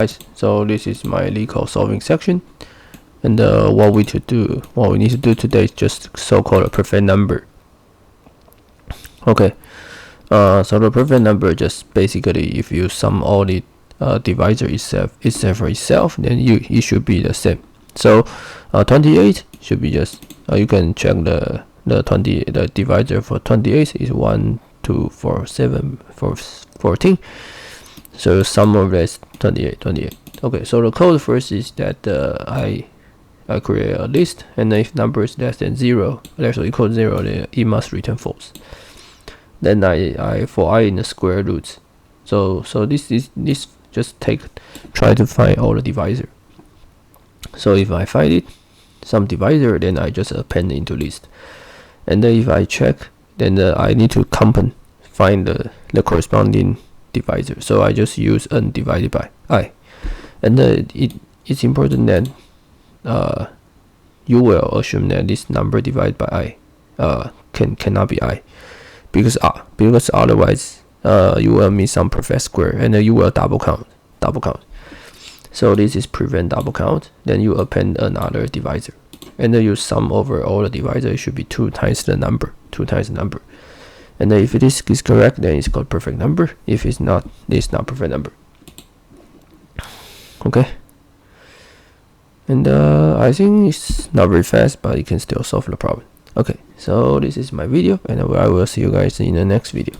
So this is my Leetcode solving section, and what we need to do today is just so-called a perfect number. Okay, so the perfect number just basically if you sum all the divisor itself, then it should be the same. So 28 should be just you can check the divisor for 28 is 1, 2, 4, 7, 14. So sum of that is 28. Okay, so the code first is that I create a list, and if number is less than 0, less or equal to 0, then it must return false. Then I for I in the square roots. So this just try to find all the divisor. So if I find it some divisor, then I just append into list. And then if I check, then I need to find the corresponding divisor. So I just use n divided by I. And it's important that you will assume that this number divided by I cannot be I, because otherwise you will miss some perfect square, and you will double count. So this is prevent double count. Then you append another divisor, and then you sum over all the divisor. It should be 2 times the number. And then if it is correct, then it's called perfect number. If it's not, it's not perfect number. Okay. And I think it's not very fast, but you can still solve the problem. Okay, so this is my video, and I will see you guys in the next video.